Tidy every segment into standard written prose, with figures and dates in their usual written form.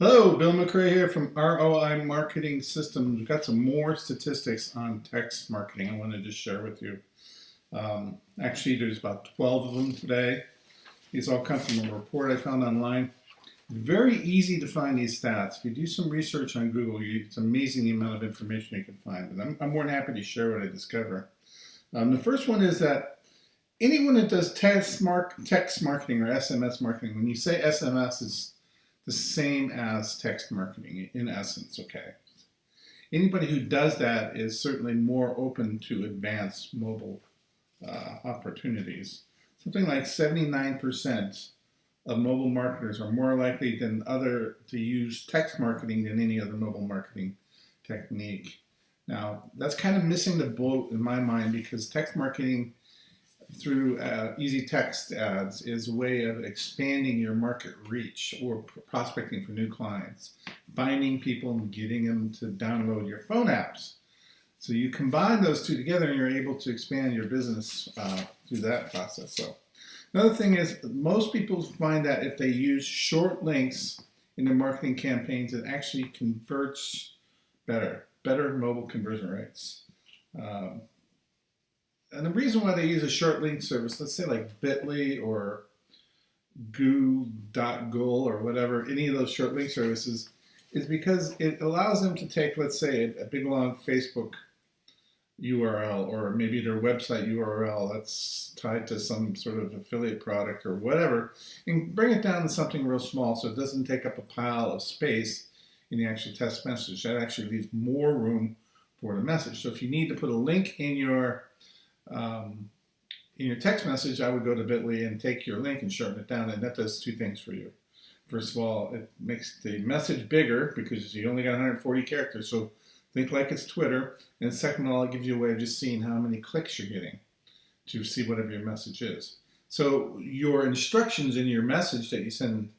Hello, Bill McCrae here from ROI Marketing Systems. We've got some more statistics on text marketing I wanted to share with you. Actually, there's about 12 of them today. These all come from a report I found online. Very easy to find these stats. If you do some research on Google, it's amazing the amount of information you can find. And I'm more than happy to share what I discover. The first one is that anyone that does text marketing or SMS marketing, when you say SMS, it's the same as text marketing in essence, okay? Anybody who does that is certainly more open to advanced mobile opportunities. Something like 79% of mobile marketers are more likely than other to use text marketing than any other mobile marketing technique. Now, that's kind of missing the boat in my mind because text marketing through EZText ads is a way of expanding your market reach or prospecting for new clients, finding people and getting them to download your phone apps. So you combine those two together and you're able to expand your business through that process. So another thing is most people find that if they use short links in their marketing campaigns, it actually converts better mobile conversion rates. And the reason why they use a short link service, let's say like Bitly or goo.gul or whatever, any of those short link services, is because it allows them to take, let's say, a big long Facebook URL or maybe their website URL that's tied to some sort of affiliate product or whatever, and bring it down to something real small so it doesn't take up a pile of space in the actual text message. That actually leaves more room for the message. So if you need to put a link in your text message, I would go to Bitly and take your link and shorten it down, and that does two things for you. First of all, it makes the message bigger because you only got 140 characters, so think like it's Twitter. And second of all, it gives you a way of just seeing how many clicks you're getting to see whatever your message is. So your instructions in your message that you send,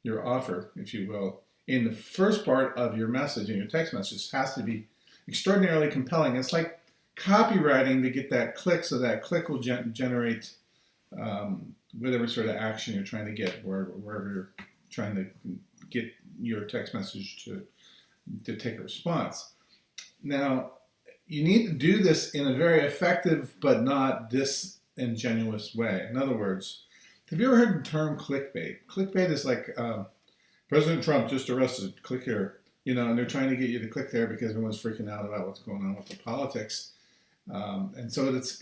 your offer, if you will, in the first part of your message, in your text message, has to be extraordinarily compelling. It's like copywriting to get that click, so that click will generate whatever sort of action you're trying to get, wherever you're trying to get your text message to take a response. Now, you need to do this in a very effective but not disingenuous way. In other words, have you ever heard the term clickbait? Clickbait is like President Trump just arrested, click here. And they're trying to get you to click there because everyone's freaking out about what's going on with the politics. And so it's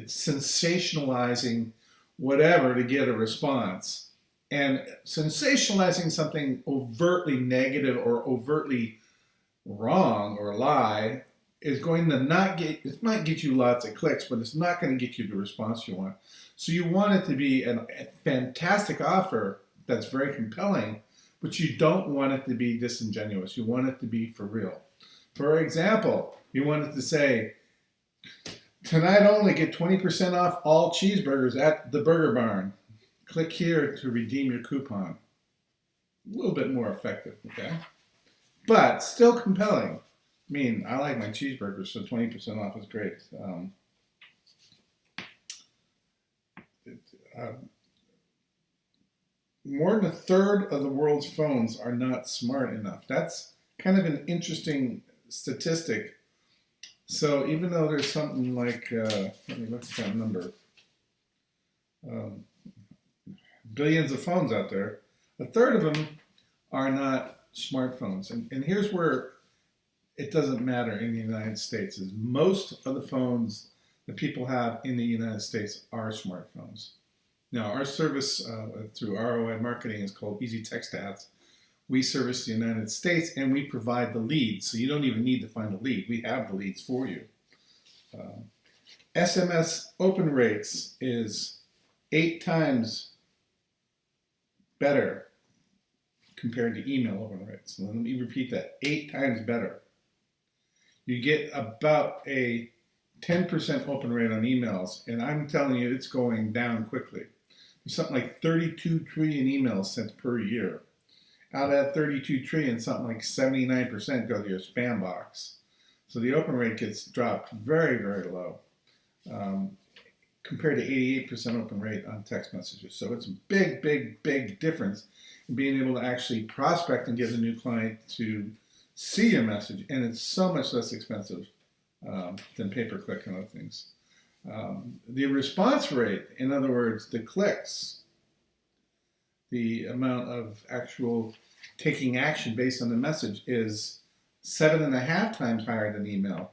sensationalizing whatever to get a response. And sensationalizing something overtly negative or overtly wrong or lie is going to it might get you lots of clicks, but it's not going to get you the response you want. So you want it to be a fantastic offer that's very compelling, but you don't want it to be disingenuous. You want it to be for real. For example, you want it to say, tonight only get 20% off all cheeseburgers at the Burger Barn. Click here to redeem your coupon. A little bit more effective, okay? But still compelling. I mean, I like my cheeseburgers, so 20% off is great. More than a third of the world's phones are not smart enough. That's kind of an interesting statistic. So even though there's something like, let me look at that number, billions of phones out there, a third of them are not smartphones. And here's where it doesn't matter in the United States, is most of the phones that people have in the United States are smartphones. Now, our service through ROI Marketing is called EZText Ads. We service the United States and we provide the leads, so you don't even need to find a lead. We have the leads for you. SMS open rates is 8 times better compared to email open rates. Let me repeat that, 8 times better. You get about a 10% open rate on emails, and I'm telling you it's going down quickly. There's something like 32 trillion emails sent per year. Out of that 32 trillion, something like 79% go to your spam box. So the open rate gets dropped very, very low compared to 88% open rate on text messages. So it's a big, big, big difference. and being able to actually prospect and get a new client to see your message. And it's so much less expensive than pay-per-click and other things. The response rate, in other words, the clicks, the amount of actual taking action based on the message is 7.5 times higher than email.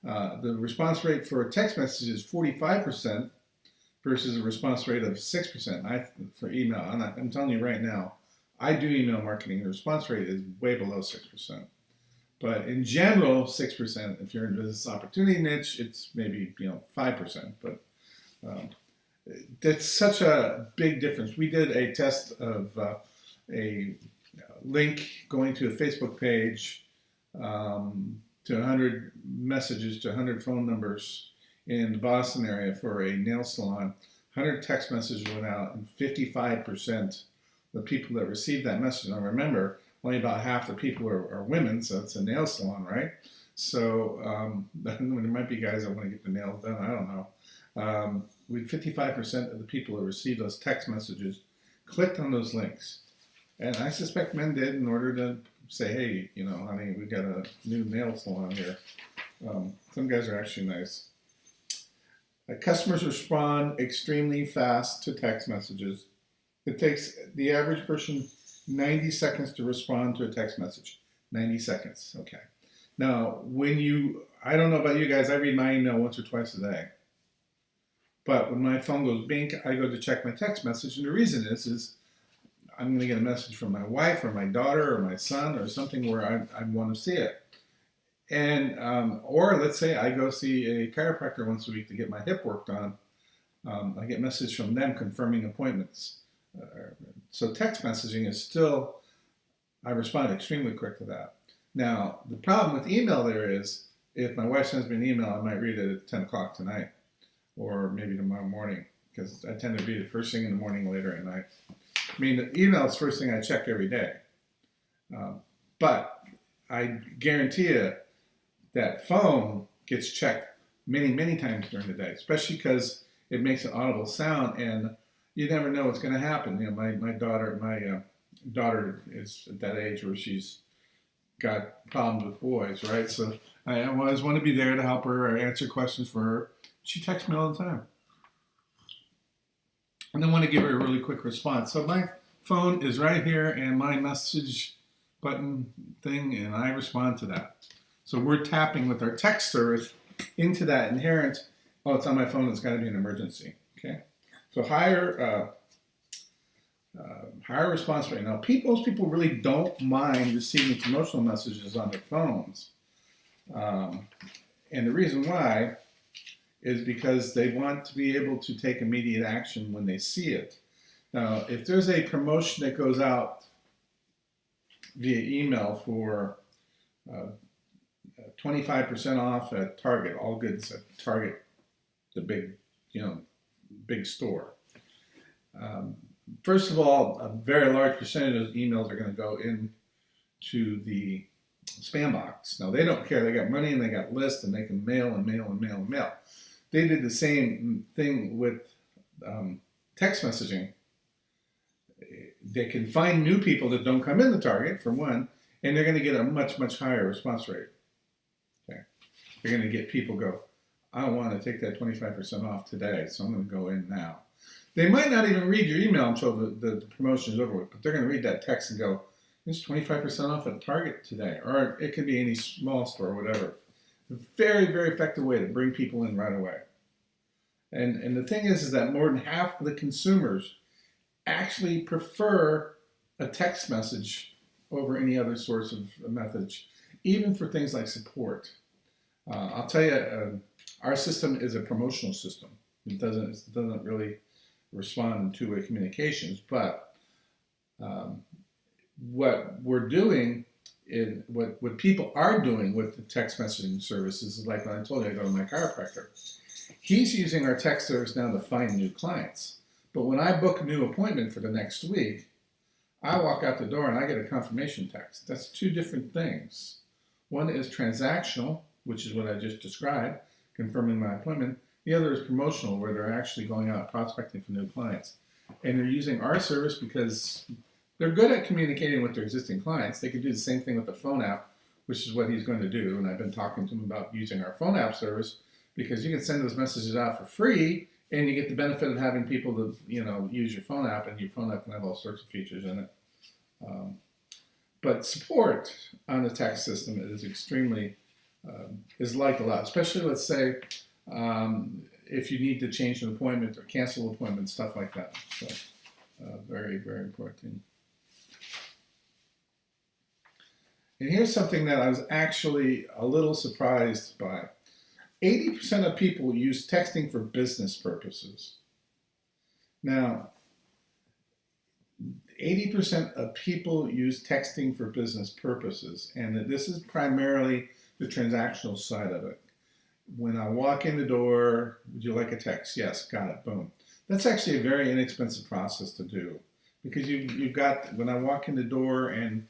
The response rate for a text message is 45% versus a response rate of 6% for email. I'm telling you right now, I do email marketing. The response rate is way below 6%. But in general, 6%. If you're in business opportunity niche, it's maybe 5%. But that's such a big difference. We did a test of a link going to a Facebook page to 100 messages to 100 phone numbers in the Boston area for a nail salon. 100 text messages went out, and 55% of the people that received that message. Now remember, only about half the people are women, so it's a nail salon, right? So there might be guys that want to get the nails done. I don't know. With 55% of the people that received those text messages clicked on those links, and I suspect men did in order to say, "Hey, honey, we got a new nail salon here." Some guys are actually nice. Customers respond extremely fast to text messages. It takes the average person 90 seconds to respond to a text message. 90 seconds, okay. Now, I don't know about you guys, I read my email once or twice a day. But when my phone goes bink, I go to check my text message, and the reason is I'm going to get a message from my wife or my daughter or my son or something where I want to see it. And or let's say I go see a chiropractor once a week to get my hip worked on. I get messages from them confirming appointments. So text messaging is still, I respond extremely quick to that. Now, the problem with email there is, if my wife sends me an email, I might read it at 10 o'clock tonight, or maybe tomorrow morning, because I tend to read it first thing in the morning, later at night. I mean, the email is the first thing I check every day. But I guarantee you that phone gets checked many, many times during the day, especially because it makes an audible sound, and you never know what's going to happen. My daughter is at that age where she's got problems with boys, right? So I always want to be there to help her or answer questions for her. She texts me all the time. And I want to give her a really quick response. So my phone is right here and my message button thing, and I respond to that. So we're tapping with our text service into that inherent, it's on my phone, it's got to be an emergency, okay? So higher response rate. Now, most people really don't mind receiving promotional messages on their phones. And the reason why is because they want to be able to take immediate action when they see it. Now, if there's a promotion that goes out via email for 25% off at Target, all goods at Target, the big store. First of all, a very large percentage of those emails are going to go into the spam box. Now, they don't care. They got money and they got lists, and they can mail and mail and mail and mail. They did the same thing with text messaging. They can find new people that don't come into Target, for one, and they're going to get a much, much higher response rate. Okay. They're going to get people go, I want to take that 25% off today, so I'm going to go in now. They might not even read your email until the promotion is over with, but they're going to read that text and go, it's 25% off at Target today, or it could be any small store or whatever. A very, very effective way to bring people in right away. And the thing is that more than half of the consumers actually prefer a text message over any other source of message, even for things like support. I'll tell you, our system is a promotional system. It doesn't really respond in two-way communications, but what we're doing, what people are doing with the text messaging services is like when I told you I go to my chiropractor. He's using our text service now to find new clients. But when I book a new appointment for the next week, I walk out the door and I get a confirmation text. That's two different things. One is transactional, which is what I just described, confirming my appointment. The other is promotional, where they're actually going out prospecting for new clients. And they're using our service because They're good at communicating with their existing clients. They could do the same thing with the phone app, which is what he's going to do. And I've been talking to him about using our phone app service because you can send those messages out for free, and you get the benefit of having people to use your phone app, and your phone app can have all sorts of features in it. But support on the text system is extremely is liked a lot, especially let's say if you need to change an appointment or cancel an appointment, stuff like that. So very, very important. And here's something that I was actually a little surprised by. 80% of people use texting for business purposes. Now, 80% of people use texting for business purposes, and this is primarily the transactional side of it. When I walk in the door, would you like a text? Yes, got it, boom. That's actually a very inexpensive process to do because you've got, when I walk in the door and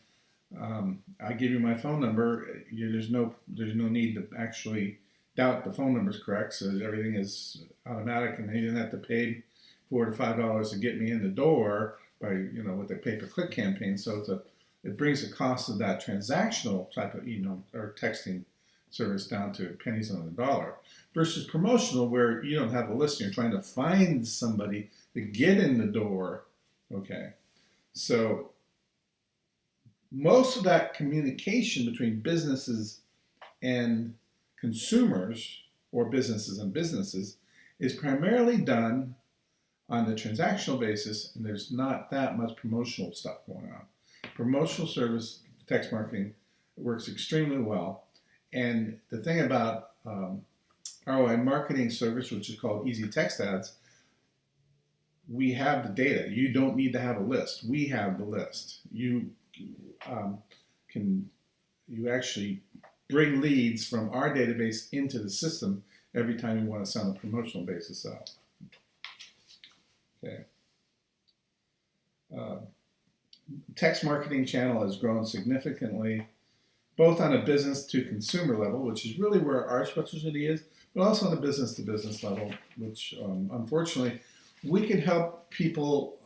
I give you my phone number, there's no need to actually doubt the phone number is correct, so everything is automatic, and you didn't have to pay $4 to $5 to get me in the door by with a pay-per-click campaign. So it brings the cost of that transactional type of or texting service down to pennies on the dollar, versus promotional where you don't have a list and you're trying to find somebody to get in the door. Okay, so most of that communication between businesses and consumers, or businesses and businesses, is primarily done on the transactional basis, and there's not that much promotional stuff going on. Promotional service, text marketing, works extremely well. And the thing about ROI marketing service, which is called EZText ads, we have the data. You don't need to have a list. We have the list. You actually bring leads from our database into the system every time you want to send a promotional basis out. Okay. Text marketing channel has grown significantly, both on a business to consumer level, which is really where our specialty is, but also on a business to business level, which unfortunately we can help people.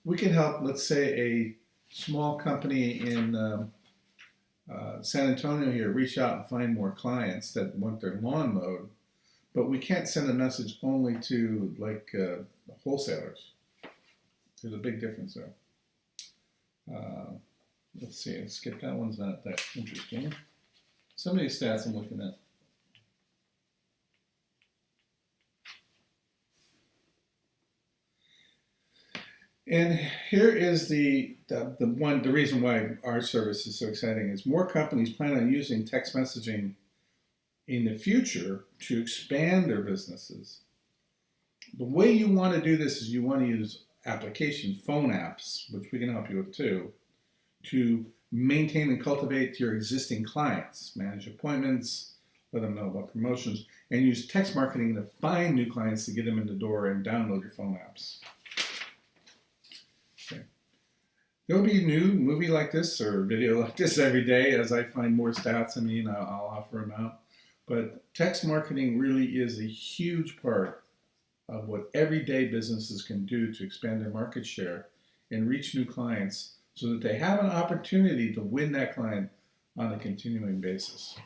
We can help, let's say, a small company in San Antonio here reach out and find more clients that want their lawn mowed, but we can't send a message only to wholesalers. There's a big difference there. Let's see, let's skip that one's not that interesting. Some of these stats I'm looking at. And here is the reason why our service is so exciting is more companies plan on using text messaging in the future to expand their businesses. The way you want to do this is you want to use applications, phone apps, which we can help you with too, to maintain and cultivate your existing clients, manage appointments, let them know about promotions, and use text marketing to find new clients to get them in the door and download your phone apps. Okay. There'll be a new movie like this or video like this every day as I find more stats. I'll offer them out. But text marketing really is a huge part of what everyday businesses can do to expand their market share and reach new clients so that they have an opportunity to win that client on a continuing basis.